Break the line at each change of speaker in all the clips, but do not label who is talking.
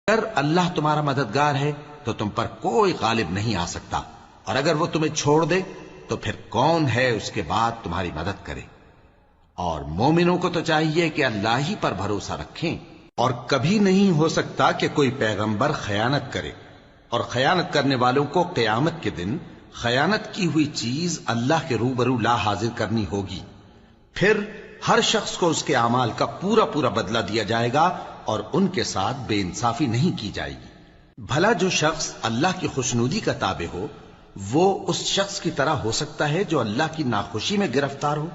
اگر اللہ تمہارا مددگار ہے تو تم پر کوئی غالب نہیں آ سکتا، اور اگر وہ تمہیں چھوڑ دے تو پھر کون ہے اس کے بعد تمہاری مدد کرے؟ اور مومنوں کو تو چاہیے کہ اللہ ہی پر بھروسہ رکھیں، اور کبھی نہیں ہو سکتا کہ کوئی پیغمبر خیانت کرے، اور خیانت کرنے والوں کو قیامت کے دن خیانت کی ہوئی چیز اللہ کے روبرو لا حاضر کرنی ہوگی، پھر ہر شخص کو اس کے اعمال کا پورا پورا بدلہ دیا جائے گا، اور ان کے ساتھ بے انصافی نہیں کی جائے گی۔ بھلا جو شخص اللہ کی خوشنودی کا تابع ہو وہ اس شخص کی طرح ہو سکتا ہے جو اللہ کی ناخوشی میں گرفتار ہو،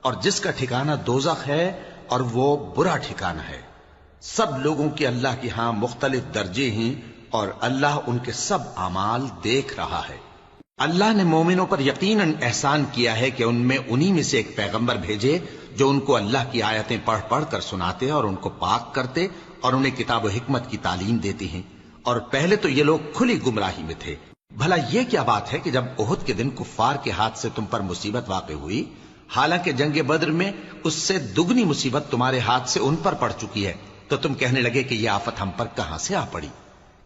اور جس کا ٹھکانہ دوزخ ہے اور وہ برا ٹھکانہ ہے۔ سب لوگوں کے اللہ کے ہاں مختلف درجے ہیں، اور اللہ ان کے سب اعمال دیکھ رہا ہے۔ اللہ نے مومنوں پر یقیناً احسان کیا ہے کہ ان میں انہی میں سے ایک پیغمبر بھیجے جو ان کو اللہ کی آیتیں پڑھ پڑھ کر سناتے اور ان کو پاک کرتے اور انہیں کتاب و حکمت کی تعلیم دیتے ہیں، اور پہلے تو یہ لوگ کھلی گمراہی میں تھے۔ بھلا یہ کیا بات ہے کہ جب احد کے دن کفار کے ہاتھ سے تم پر مصیبت واقع ہوئی، حالانکہ جنگ بدر میں اس سے دگنی مصیبت تمہارے ہاتھ سے ان پر پڑ چکی ہے، تو تم کہنے لگے کہ یہ آفت ہم پر کہاں سے آ پڑی؟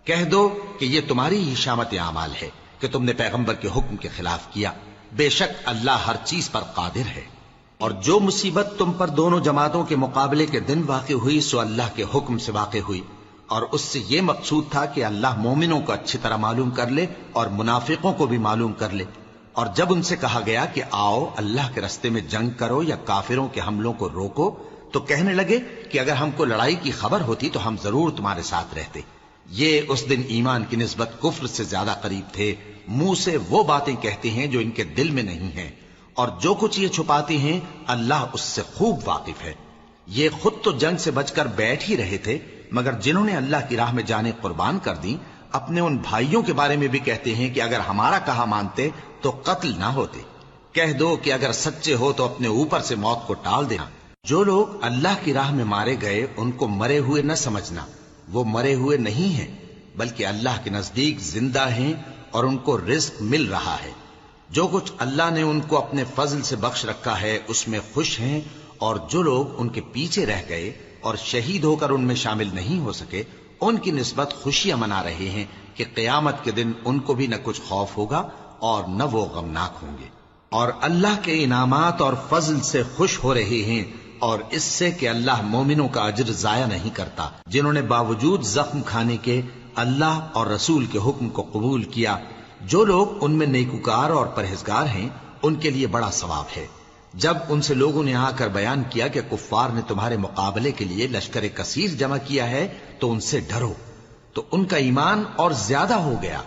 کہہ دو کہ یہ تمہاری ہی شامت اعمال ہے کہ تم نے پیغمبر کے حکم کے خلاف کیا، بے شک اللہ ہر چیز پر قادر ہے۔ اور جو مصیبت تم پر دونوں جماعتوں کے مقابلے کے دن واقع ہوئی سو اللہ کے حکم سے واقع ہوئی، اور اس سے یہ مقصود تھا کہ اللہ مومنوں کو اچھی طرح معلوم کر لے اور منافقوں کو بھی معلوم کر لے۔ اور جب ان سے کہا گیا کہ آؤ اللہ کے رستے میں جنگ کرو یا کافروں کے حملوں کو روکو، تو کہنے لگے کہ اگر ہم کو لڑائی کی خبر ہوتی تو ہم ضرور تمہارے ساتھ رہتے۔ یہ اس دن ایمان کی نسبت کفر سے زیادہ قریب تھے، منہ سے وہ باتیں کہتے ہیں جو ان کے دل میں نہیں ہیں، اور جو کچھ یہ چھپاتے ہیں اللہ اس سے خوب واقف ہے۔ یہ خود تو جنگ سے بچ کر بیٹھ ہی رہے تھے، مگر جنہوں نے اللہ کی راہ میں جانیں قربان کر دیں اپنے ان بھائیوں کے بارے میں بھی کہتے ہیں کہ اگر ہمارا کہا مانتے تو قتل نہ ہوتے۔ کہہ دو کہ اگر سچے ہو تو اپنے اوپر سے موت کو ٹال دینا۔ جو لوگ اللہ کی راہ میں مارے گئے ان کو مرے ہوئے نہ سمجھنا، وہ مرے ہوئے نہیں ہیں بلکہ اللہ کے نزدیک زندہ ہیں اور ان کو رزق مل رہا ہے۔ جو کچھ اللہ نے ان کو اپنے فضل سے بخش رکھا ہے اس میں خوش ہیں، اور جو لوگ ان کے پیچھے رہ گئے اور شہید ہو کر ان میں شامل نہیں ہو سکے ان کی نسبت خوشیاں منا رہے ہیں کہ قیامت کے دن ان کو بھی نہ کچھ خوف ہوگا اور نہ وہ غمناک ہوں گے، اور اللہ کے انعامات اور فضل سے خوش ہو رہے ہیں، اور اس سے کہ اللہ مومنوں کا اجر ضائع نہیں کرتا جنہوں نے باوجود زخم کھانے کے اللہ اور رسول کے حکم کو قبول کیا۔ جو لوگ ان میں نیکوکار اور پرہیزگار ہیں ان کے لیے بڑا ثواب ہے۔ جب ان سے لوگوں نے آ کر بیان کیا کہ کفار نے تمہارے مقابلے کے لیے لشکر کثیر جمع کیا ہے تو ان سے ڈرو، تو ان کا ایمان اور زیادہ ہو گیا